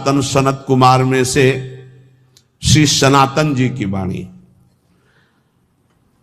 सनातन सनत कुमार में से श्री सनातन जी की वाणी।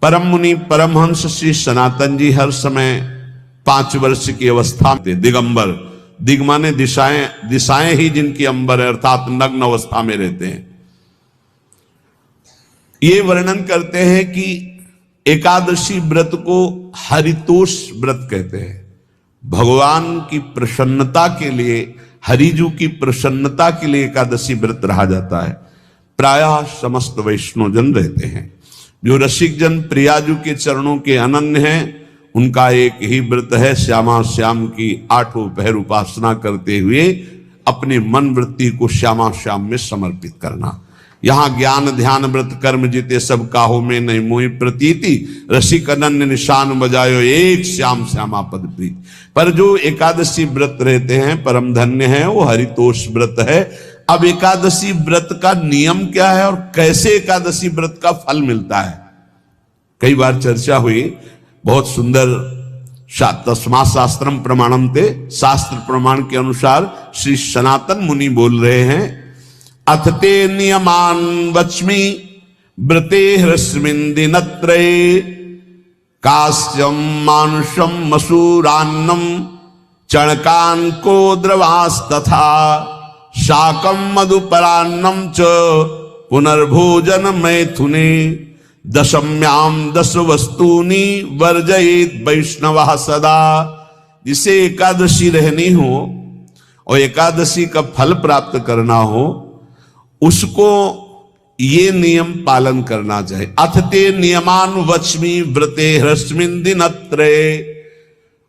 परम मुनि परमहंस श्री सनातन जी हर समय 5 वर्ष की अवस्था में दिगंबर, दिग माने दिशाएं, दिशाएं ही जिनकी अंबर है अर्थात नग्न अवस्था में रहते हैं। ये वर्णन करते हैं कि एकादशी व्रत को हरितोष व्रत कहते हैं। भगवान की प्रसन्नता के लिए, हरिजू की प्रसन्नता के लिए एकादशी व्रत रहा जाता है। प्रायः समस्त वैष्णवजन रहते हैं। जो रसिक जन प्रियाजू के चरणों के अनन्य हैं, उनका एक ही व्रत है, श्यामा श्याम की 8 पहर उपासना करते हुए अपनी मन वृत्ति को श्यामा श्याम में समर्पित करना। यहाँ ज्ञान ध्यान व्रत कर्म जीते सब काहो में नहीं मोहि प्रतीति, रसिक अनन्य निशान बजायो एक श्याम श्यामा पद प्रीति। पर जो एकादशी व्रत रहते हैं परम धन्य है, वो हरितोष व्रत है। अब एकादशी व्रत का नियम क्या है और कैसे एकादशी व्रत का फल मिलता है, कई बार चर्चा हुई। बहुत सुंदर तस्मा शास्त्रम प्रमाणम ते, शास्त्र प्रमाण के अनुसार श्री सनातन मुनि बोल रहे हैं, अथ ते नियमान वच्मि व्रते ह्रस्मिन् दिनत्रये, कास्यम मानुषम मसूरान्नम चणकान को द्रवास्तथा, शाकम मधुपरान्नम च पुनर्भोजन मैथुने, दशम्याम 10 वस्तूनि वर्जयेत वैष्णवः सदा। जिसे एकादशी रहनी हो और एकादशी का फल प्राप्त करना हो, उसको ये नियम पालन करना चाहिए। अथ ते नियमान वच्मि व्रते ह्रस्मिन् दिनत्रये,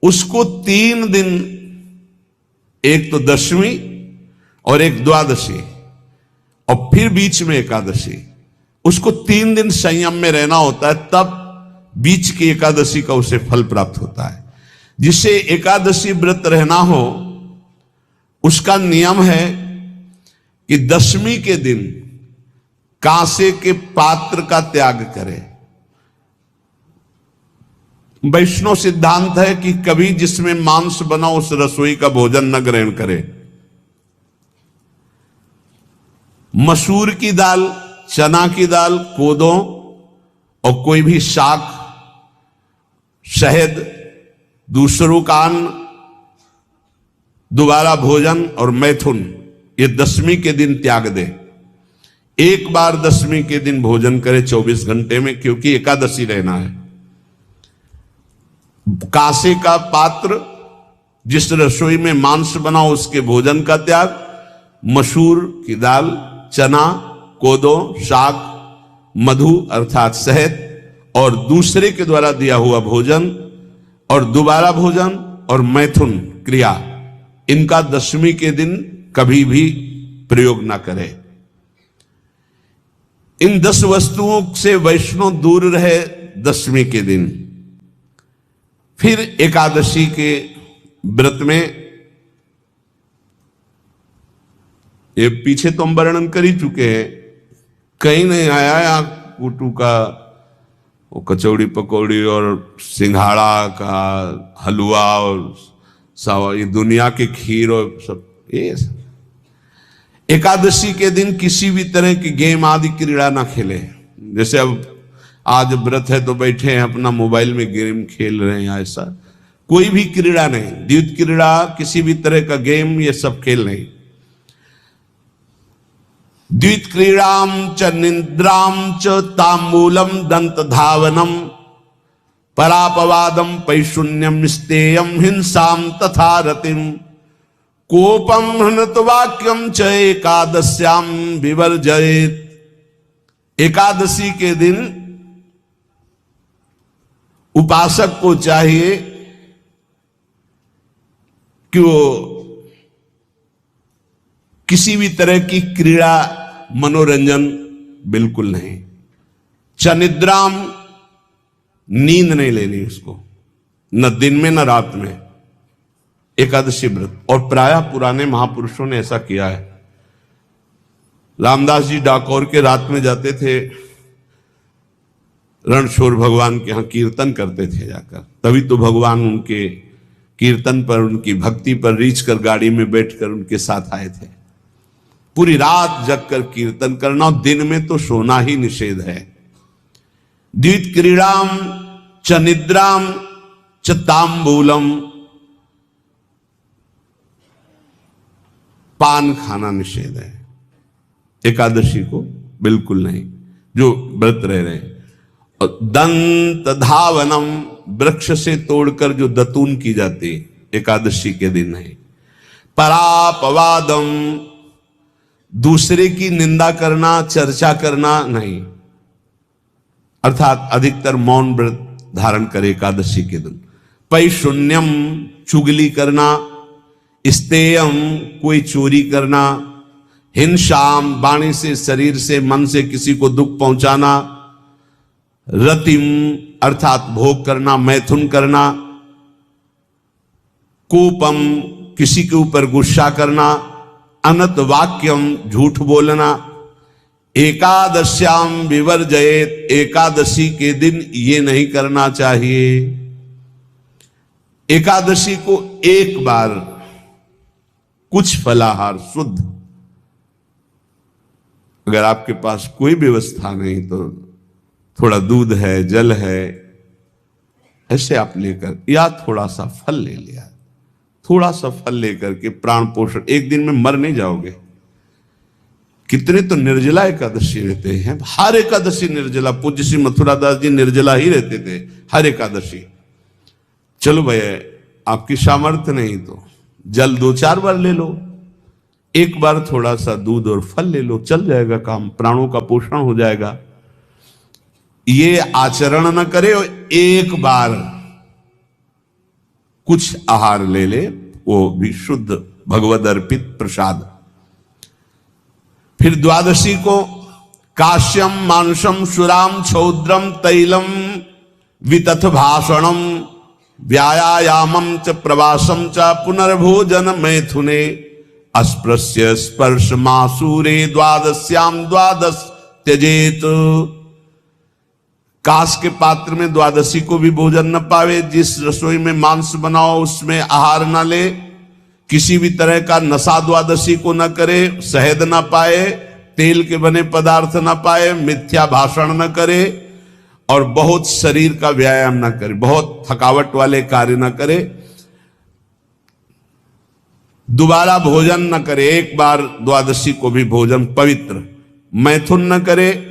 उसको 3 दिन, एक तो दशमी और एक द्वादशी और फिर बीच में एकादशी, उसको 3 दिन संयम में रहना होता है, तब बीच की एकादशी का उसे फल प्राप्त होता है। जिसे एकादशी व्रत रहना हो उसका नियम है कि दशमी के दिन कांसे के पात्र का त्याग करे। वैष्णव सिद्धांत है कि कभी जिसमें मांस बना उस रसोई का भोजन न ग्रहण करे। मसूर की दाल, चना की दाल, कोदो और कोई भी शाक, शहद, दूसरों का अन्न, दोबारा भोजन और मैथुन, ये दशमी के दिन त्याग दे। एक बार दशमी के दिन भोजन करे 24 घंटे में, क्योंकि एकादशी रहना है। कांसे का पात्र, जिस रसोई में मांस बना उसके भोजन का त्याग, मसूर की दाल, चना, कोदो, शाक, मधु अर्थात शहद और दूसरे के द्वारा दिया हुआ भोजन और दोबारा भोजन और मैथुन क्रिया, इनका दशमी के दिन कभी भी प्रयोग ना करे। इन 10 वस्तुओं से वैष्णव दूर रहे दशमी के दिन। फिर एकादशी के व्रत में, ये पीछे तो हम वर्णन कर ही चुके हैं, कहीं नहीं आया यहाँ कुटू का वो कचौड़ी पकौड़ी और सिंघाड़ा का हलवा और सावा, ये दुनिया के खीर और सब। ये एकादशी के दिन किसी भी तरह की गेम आदि क्रीड़ा ना खेले। जैसे अब आज व्रत है तो बैठे हैं अपना मोबाइल में गेम खेल रहे हैं, ऐसा कोई भी क्रीड़ा नहीं। द्वैत क्रीड़ा, किसी भी तरह का गेम, ये सब खेल नहीं। द्वित क्रीड़ाम च निद्राम च तांबूलम दंत धावनम, परापवादम पैशून्यम स्तेयम हिंसाम तथा रतिम, कोपम हनत वाक्यम च एकादश्याम विवर्जयेत। एकादशी के दिन उपासक को चाहिए कि वो किसी भी तरह की क्रीड़ा, मनोरंजन बिल्कुल नहीं। चनिद्राम, नींद नहीं लेनी उसको, न दिन में न रात में, एकादशी व्रत। और प्रायः पुराने महापुरुषों ने ऐसा किया है। रामदास जी डाकोर के रात में जाते थे, रणछोड़ भगवान के यहाँ कीर्तन करते थे जाकर। तभी तो भगवान उनके कीर्तन पर, उनकी भक्ति पर रीझ कर गाड़ी में बैठकर उनके साथ आए थे। पूरी रात जगकर कीर्तन करना, और दिन में तो सोना ही निषेध है। द्वित क्रीड़ाम च निद्राम च तांबूलम, पान खाना निषेध है एकादशी को, बिल्कुल नहीं, जो व्रत रह रहे हैं। और दंत धावनम, वृक्ष से तोड़कर जो दतून की जाती एकादशी के दिन है। परापवादम, दूसरे की निंदा करना, चर्चा करना नहीं, अर्थात अधिकतर मौन व्रत धारण करे एकादशी के दिन। पैशून्यम, चुगली करना। स्तेयम, कोई चोरी करना। हिंसाम, वाणी से, शरीर से, मन से किसी को दुख पहुंचाना। रतिम, अर्थात भोग करना, मैथुन करना। कोपम, किसी के ऊपर गुस्सा करना। अनत वाक्यम, झूठ बोलना। एकादश्याम विवर्जयेत, एकादशी के दिन ये नहीं करना चाहिए। एकादशी को एक बार कुछ फलाहार शुद्ध, अगर आपके पास कोई व्यवस्था नहीं तो थोड़ा दूध है, जल है, ऐसे आप लेकर, या थोड़ा सा फल ले लिया, थोड़ा सा फल लेकर के प्राण पोषण, एक दिन में मर नहीं जाओगे। कितने तो निर्जला एकादशी रहते हैं, हर एकादशी निर्जला। पूज्य श्री मथुरादास जी निर्जला ही रहते थे हर एकादशी। चलो भैया, आपकी सामर्थ्य नहीं तो जल 2-4 बार ले लो, एक बार थोड़ा सा दूध और फल ले लो, चल जाएगा काम, प्राणों का पोषण हो जाएगा। ये आचरण न करे, एक बार कुछ आहार ले ले, वो भी शुद्ध भगवद अर्पित प्रसाद। फिर द्वादशी को काश्यम मांसम सुराम छौद्रम तैलम वितथ भाषणम व्यायामम च प्रवासम च पुनर्भोजन मैथुने अस्पृश्य स्पर्श मासूरे द्वादश्याम द्वादश त्यजेत। कांस के पात्र में द्वादशी को भी भोजन न पावे। जिस रसोई में मांस बनाओ उसमें आहार न ले। किसी भी तरह का नशा द्वादशी को न करे। शहद न पाए, तेल के बने पदार्थ न पाए, मिथ्या भाषण न करे और बहुत शरीर का व्यायाम न करे, बहुत थकावट वाले कार्य न करे। दोबारा भोजन न करे, एक बार द्वादशी को भी भोजन पवित्र। मैथुन न करे,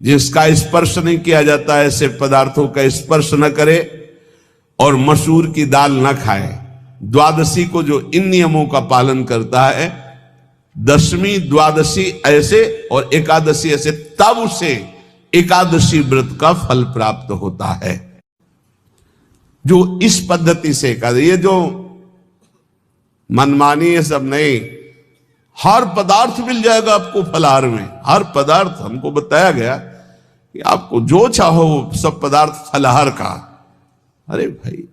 जिसका स्पर्श नहीं किया जाता ऐसे पदार्थों का स्पर्श न करे, और मसूर की दाल न खाए। द्वादशी को जो इन नियमों का पालन करता है, दशमी द्वादशी ऐसे और एकादशी ऐसे, तब उसे एकादशी व्रत का फल प्राप्त होता है। जो इस पद्धति से एकादशी, ये जो मनमानी है सब नहीं, हर पदार्थ मिल जाएगा आपको फलाहार में। हर पदार्थ हमको बताया गया कि आपको जो चाहो सब पदार्थ फलाहार का। अरे भाई,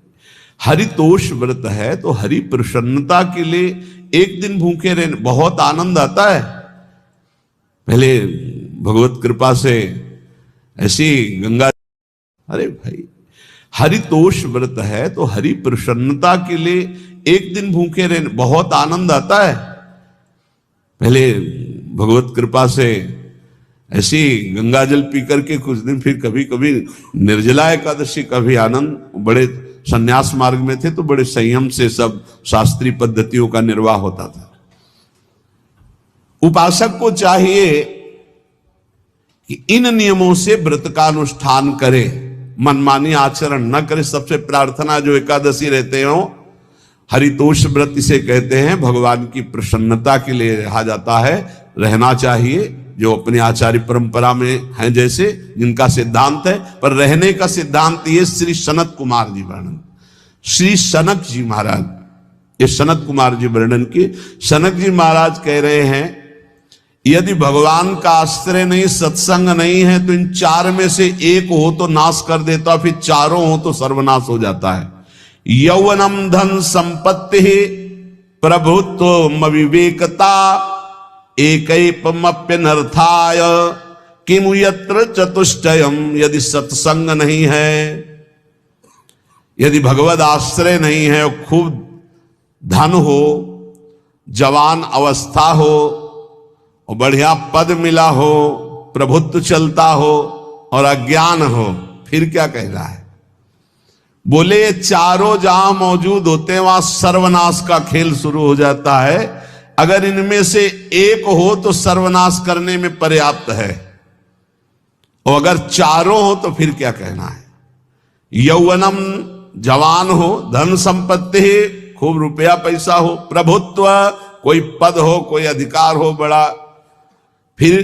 हरितोष व्रत है तो हरि प्रसन्नता के लिए एक दिन भूखे रहने बहुत आनंद आता है। पहले भगवत कृपा से ऐसी गंगा, अरे भाई, हरितोष व्रत है तो हरि प्रसन्नता के लिए एक दिन भूखे रहने बहुत आनंद आता है। पहले भगवत कृपा से ऐसी गंगा जल पी करके कुछ दिन, फिर कभी कभी निर्जला एकादशी का भी आनंद। बड़े संन्यास मार्ग में थे तो बड़े संयम से सब शास्त्रीय पद्धतियों का निर्वाह होता था। उपासक को चाहिए कि इन नियमों से व्रत का अनुष्ठान करे, मनमानी आचरण न करे। सबसे प्रार्थना जो एकादशी रहते हो, हरितोष व्रत इसे कहते हैं, भगवान की प्रसन्नता के लिए रहा जाता है, रहना चाहिए। जो अपनी आचार्य परंपरा में हैं, जैसे जिनका सिद्धांत है, पर रहने का सिद्धांत ये श्री सनत कुमार जी वर्णन, श्री सनक जी महाराज, ये सनत कुमार जी वर्णन की। सनक जी महाराज कह रहे हैं, यदि भगवान का आश्रय नहीं, सत्संग नहीं है, तो इन 4 में से एक हो तो नाश कर देता, फिर चारों हो तो सर्वनाश हो जाता है। यौवनम धन संपत्ति प्रभुत्व विवेकता एकैपमप्यनर्थाय किमु यत्र चतुष्टयम। यदि सत्संग नहीं है, यदि भगवद आश्रय नहीं है, खूब धन हो, जवान अवस्था हो, और बढ़िया पद मिला हो, प्रभुत्व चलता हो और अज्ञान हो, फिर क्या कहना है? बोले ये चारों जहां मौजूद होते हैं वहां सर्वनाश का खेल शुरू हो जाता है। अगर इनमें से एक हो तो सर्वनाश करने में पर्याप्त है, और अगर चारों हो तो फिर क्या कहना है? यौवनम जवान हो, धन संपत्ति, खूब रुपया पैसा हो, प्रभुत्व, कोई पद हो, कोई अधिकार हो बड़ा, फिर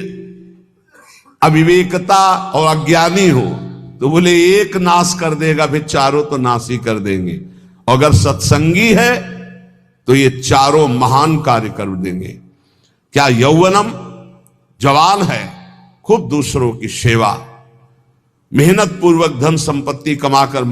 अविवेकता और अज्ञानी हो, तो बोले एक नाश कर देगा, फिर चारों तो नाश ही कर देंगे। और अगर सत्संगी है तो ये चारों महान कार्य कर देंगे। क्या यौवनम जवान है, खूब दूसरों की सेवा, मेहनत पूर्वक धन संपत्ति कमाकर